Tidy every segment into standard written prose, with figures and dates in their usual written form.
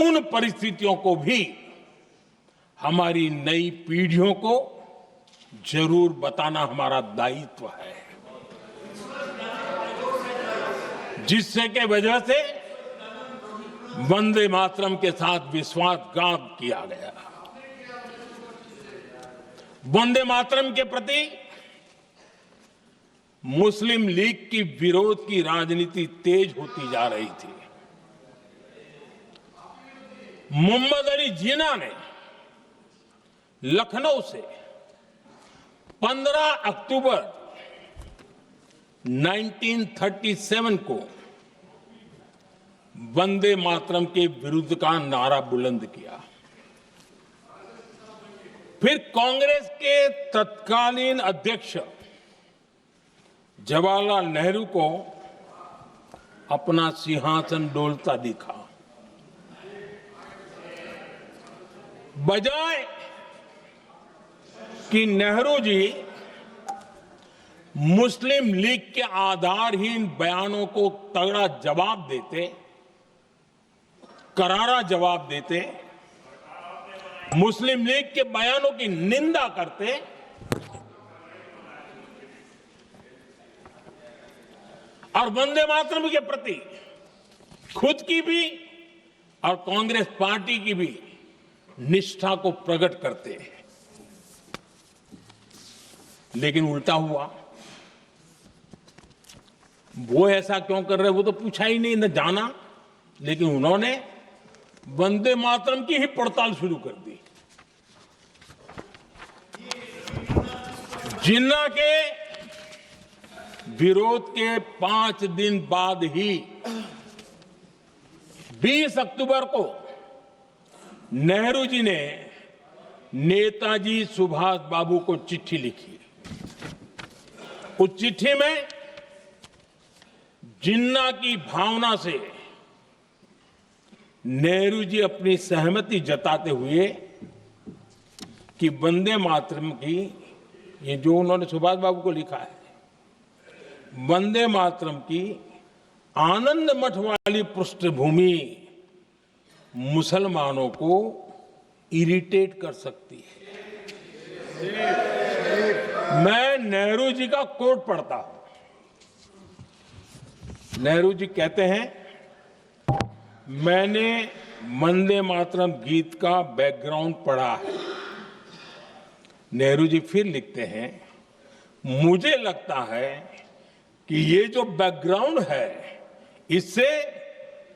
उन परिस्थितियों को भी हमारी नई पीढ़ियों को जरूर बताना हमारा दायित्व है, जिससे के वजह से वंदे मातरम के साथ विश्वासघात किया गया। वंदे मातरम के प्रति मुस्लिम लीग की विरोध की राजनीति तेज होती जा रही थी। मोहम्मद अली जिन्ना ने लखनऊ से 15 अक्टूबर 1937 को वंदे मातरम के विरुद्ध का नारा बुलंद किया। फिर कांग्रेस के तत्कालीन अध्यक्ष जवाहरलाल नेहरू को अपना सिंहासन डोलता दिखा। बजाय कि नेहरू जी मुस्लिम लीग के आधारहीन बयानों को तगड़ा जवाब देते, करारा जवाब देते, मुस्लिम लीग के बयानों की निंदा करते, और वंदे मातरम के प्रति खुद की भी और कांग्रेस पार्टी की भी निष्ठा को प्रकट करते हैं। लेकिन उल्टा हुआ। वो ऐसा क्यों कर रहे वो तो पूछा ही नहीं, न जाना, लेकिन उन्होंने वंदे मातरम की ही पड़ताल शुरू कर दी। जिन्ना के विरोध के 5 दिन बाद ही 20 अक्टूबर को नेहरू जी ने नेताजी सुभाष बाबू को चिट्ठी लिखी। उस चिट्ठी में जिन्ना की भावना से नेहरू जी अपनी सहमति जताते हुए कि वंदे मातरम की, ये जो उन्होंने सुभाष बाबू को लिखा है, वंदे मातरम की आनंद मठ वाली पृष्ठभूमि मुसलमानों को इरिटेट कर सकती है। मैं नेहरू जी का कोट पढ़ता हूं। नेहरू जी कहते हैं, मैंने वंदे मातरम गीत का बैकग्राउंड पढ़ा है। नेहरू जी फिर लिखते हैं, मुझे लगता है कि ये जो बैकग्राउंड है इससे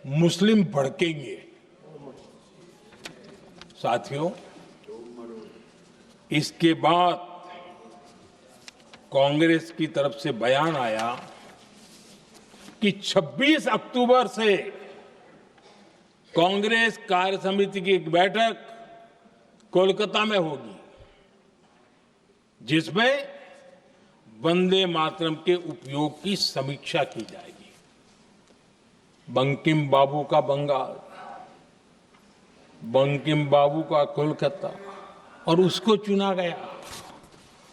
मुस्लिम भड़केंगे। साथियों, इसके बाद कांग्रेस की तरफ से बयान आया कि 26 अक्टूबर से कांग्रेस कार्य समिति की एक बैठक कोलकाता में होगी, जिसमें वंदे मातरम के उपयोग की समीक्षा की जाएगी। बंकिम बाबू का बंगाल, बंकिम बाबू का कोलकाता, और उसको चुना गया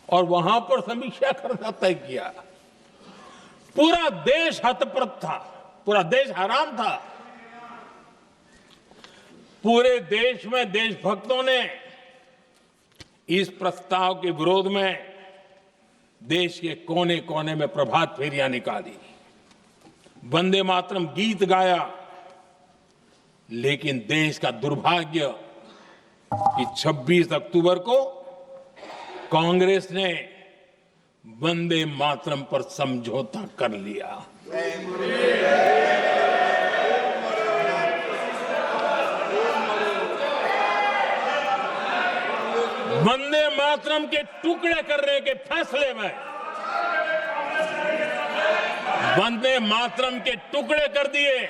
और वहां पर समीक्षा करना तय किया। पूरा देश हतप्रभ था, पूरा देश हैरान था। पूरे देश में देशभक्तों ने इस प्रस्ताव के विरोध में देश के कोने कोने में प्रभात फेरियां निकाली, वंदे मातरम गीत गाया। लेकिन देश का दुर्भाग्य कि 26 अक्टूबर को कांग्रेस ने वंदे मातरम पर समझौता कर लिया। वंदे मातरम के टुकड़े करने के फैसले में, वंदे मातरम के टुकड़े कर दिए।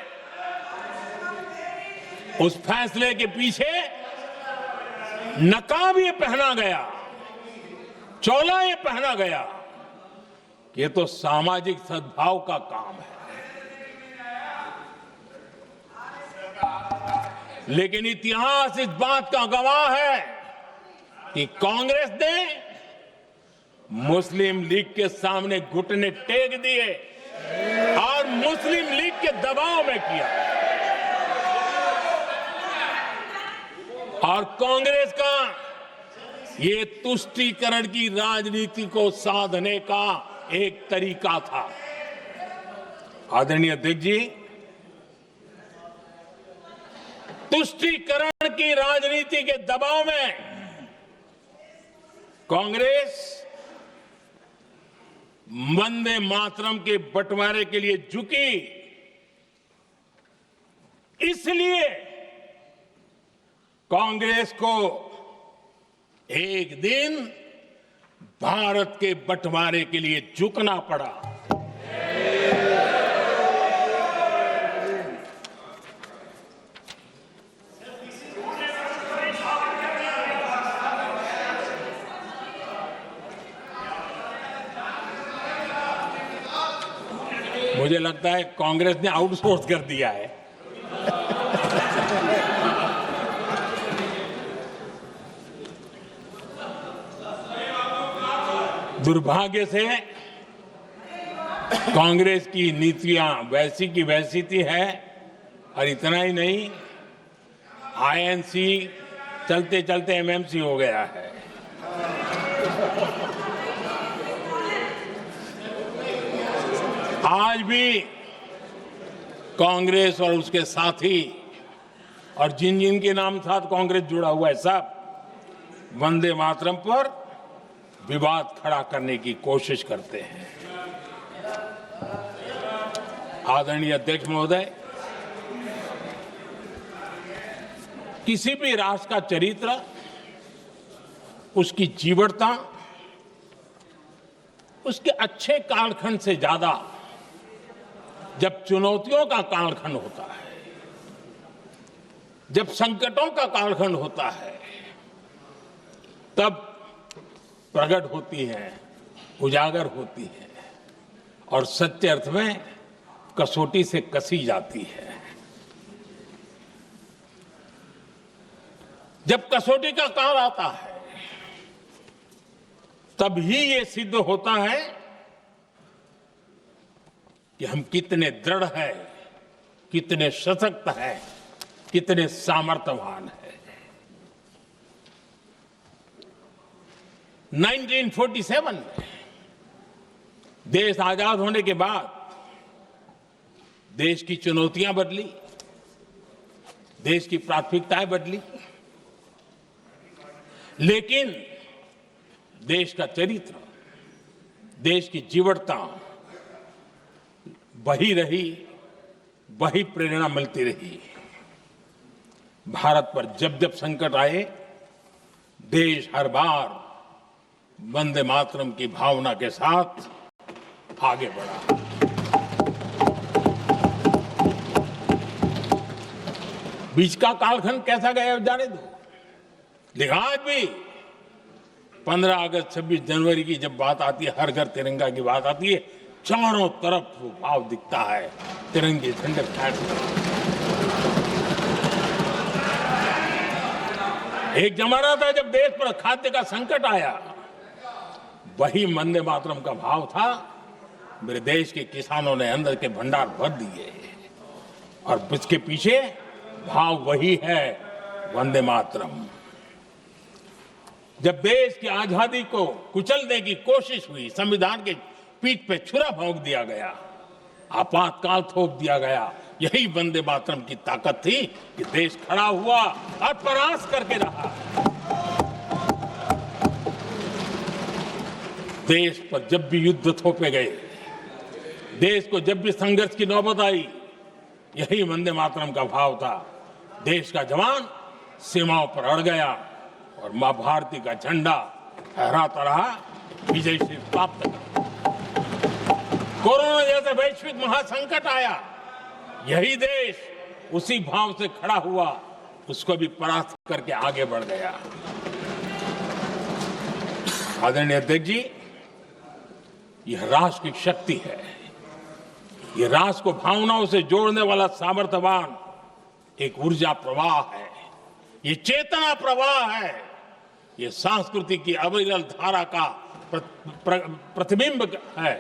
उस फैसले के पीछे नकाब ये पहना गया, चोला ये पहना गया कि ये तो सामाजिक सद्भाव का काम है। लेकिन इतिहास इस बात का गवाह है कि कांग्रेस ने मुस्लिम लीग के सामने घुटने टेक दिए और मुस्लिम लीग के दबाव में किया। और कांग्रेस का ये तुष्टीकरण की राजनीति को साधने का एक तरीका था। आदरणीय अध्यक्ष जी, तुष्टीकरण की राजनीति के दबाव में कांग्रेस वंदे मातरम के बंटवारे के लिए झुकी। इसलिए कांग्रेस को एक दिन भारत के बंटवारे के लिए झुकना पड़ा। मुझे लगता है कांग्रेस ने आउटसोर्स कर दिया है। दुर्भाग्य से कांग्रेस की नीतियां वैसी की वैसी थी है, और इतना ही नहीं, आईएनसी चलते चलते एमएमसी हो गया है। आज भी कांग्रेस और उसके साथी और जिन जिन के नाम साथ कांग्रेस जुड़ा हुआ है, सब वंदे मातरम पर विवाद खड़ा करने की कोशिश करते हैं। आदरणीय अध्यक्ष महोदय, किसी भी राष्ट्र का चरित्र, उसकी जीवटता, उसके अच्छे कालखंड से ज्यादा जब चुनौतियों का कालखंड होता है, जब संकटों का कालखंड होता है, तब प्रकट होती है, उजागर होती है और सच्चे अर्थ में कसौटी से कसी जाती है। जब कसौटी का काल आता है, तब ही ये सिद्ध होता है कि हम कितने दृढ़ हैं, कितने सशक्त हैं, कितने सामर्थ्यवान हैं। 1947 में देश आजाद होने के बाद देश की चुनौतियां बदली, देश की प्राथमिकताएं बदली, लेकिन देश का चरित्र, देश की जीवटता वही रही, वही प्रेरणा मिलती रही। भारत पर जब जब संकट आए, देश हर बार वंदे मातरम की भावना के साथ आगे बढ़ा। बीच का कालखंड कैसा गया जाने दो, लेकिन आज भी 15 अगस्त 26 जनवरी की जब बात आती है, हर घर तिरंगा की बात आती है, चारों तरफ वो भाव दिखता है, तिरंगे झंडे फहरते हैं। एक जमाना था जब देश पर खाद्य का संकट आया, वही वंदे मातरम का भाव था। मेरे देश के किसानों ने अंदर के भंडार भर दिए, और इसके पीछे भाव वही है, वंदे मातरम। जब देश की आजादी को कुचलने की कोशिश हुई, संविधान के पीठ पे छुरा भोंक दिया गया, आपातकाल थोप दिया गया, यही वंदे मातरम की ताकत थी कि देश खड़ा हुआ और परास्त करके रहा। देश पर जब भी युद्ध थोपे गए, देश को जब भी संघर्ष की नौबत आई, यही वंदे मातरम का भाव था। देश का जवान सीमाओं पर अड़ गया और मां भारती का झंडा फहराता रहा, विजय से प्राप्त कर। कोरोना जैसे वैश्विक महासंकट आया, यही देश उसी भाव से खड़ा हुआ, उसको भी परास्त करके आगे बढ़ गया। आदरणीय अध्यक्ष जी, यह राष्ट्र की शक्ति है, यह राष्ट्र को भावनाओं से जोड़ने वाला सामर्थ्यवान एक ऊर्जा प्रवाह है, ये चेतना प्रवाह है, ये संस्कृति की अविरल धारा का प्रतिबिंब है,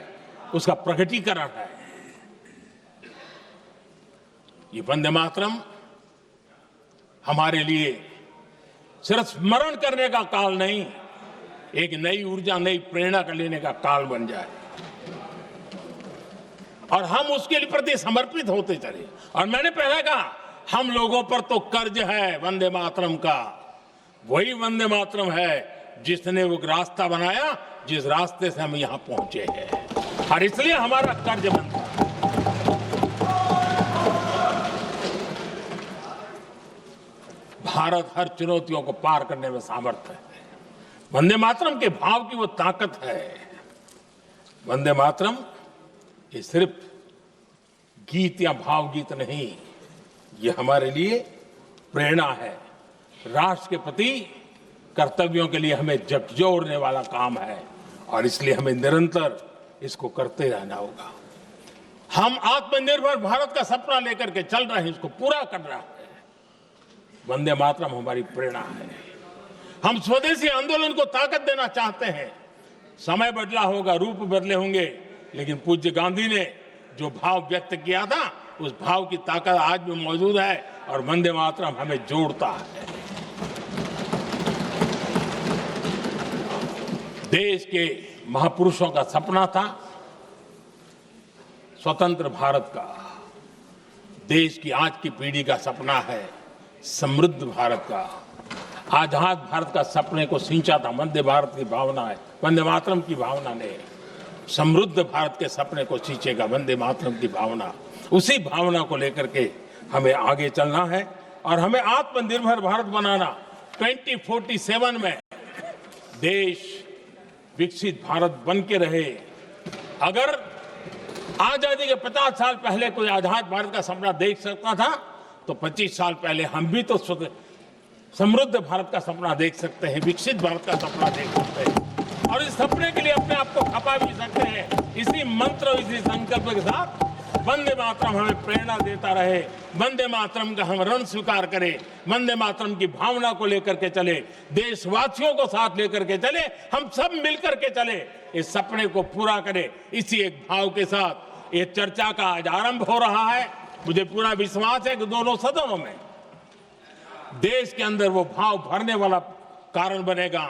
उसका प्रकटीकरण है। ये वंदे मातरम हमारे लिए सिर्फ स्मरण करने का काल नहीं, एक नई ऊर्जा, नई प्रेरणा का लेने का काल बन जाए और हम उसके लिए प्रति समर्पित होते चले। और मैंने पहले कहा, हम लोगों पर तो कर्ज है वंदे मातरम का। वही वंदे मातरम है जिसने वो रास्ता बनाया, जिस रास्ते से हम यहां पहुंचे हैं, और इसलिए हमारा कर्ज बनता है। भारत हर चुनौतियों को पार करने में सामर्थ है। वंदे मातरम के भाव की वो ताकत है। वंदे मातरम ये सिर्फ गीत या भावगीत नहीं, ये हमारे लिए प्रेरणा है। राष्ट्र के प्रति कर्तव्यों के लिए हमें झकझोरने वाला काम है और इसलिए हमें निरंतर इसको करते रहना होगा। हम आत्मनिर्भर भारत का सपना लेकर के चल रहे हैं, इसको पूरा कर रहा है। वंदे मातरम हमारी प्रेरणा है। हम स्वदेशी आंदोलन को ताकत देना चाहते हैं। समय बदला होगा, रूप बदले होंगे, लेकिन पूज्य गांधी ने जो भाव व्यक्त किया था, उस भाव की ताकत आज भी मौजूद है और वंदे मातरम हमें जोड़ता है। देश के महापुरुषों का सपना था स्वतंत्र भारत का। देश की आज की पीढ़ी का सपना है समृद्ध भारत का। आजाद भारत का सपने को सिंचा था वंदे भारत की भावना है, वंदे मातरम की भावना ने। समृद्ध भारत के सपने को सिंचेगा वंदे मातरम की भावना। उसी भावना को लेकर के हमें आगे चलना है और हमें आत्मनिर्भर भारत बनाना। 2047 में देश विकसित भारत बन के रहे। अगर आजादी के 50 साल पहले कोई आजाद भारत का सपना देख सकता था, तो 25 साल पहले हम भी तो समृद्ध भारत का सपना देख सकते हैं, विकसित भारत का सपना देख सकते हैं और इस सपने के लिए अपने आप को खपा भी सकते हैं। इसी मंत्र, इसी संकल्प के साथ वंदे मातरम हमें प्रेरणा देता रहे। वंदे मातरम का हम ऋण स्वीकार करें, वंदे मातरम की भावना को लेकर के चले, देशवासियों को साथ लेकर के चले, हम सब मिलकर के चले, इस सपने को पूरा करें। इसी एक भाव के साथ ये चर्चा का आज आरंभ हो रहा है। मुझे पूरा विश्वास है कि दोनों सदनों में देश के अंदर वो भाव भरने वाला कारण बनेगा,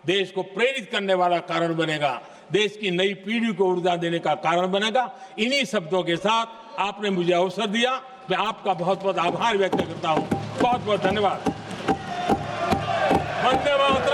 देश को प्रेरित करने वाला कारण बनेगा, देश की नई पीढ़ी को ऊर्जा देने का कारण बनेगा। इन्हीं शब्दों के साथ आपने मुझे अवसर दिया, मैं आपका बहुत बहुत आभार व्यक्त करता हूं। बहुत बहुत धन्यवाद। वंदे मातरम।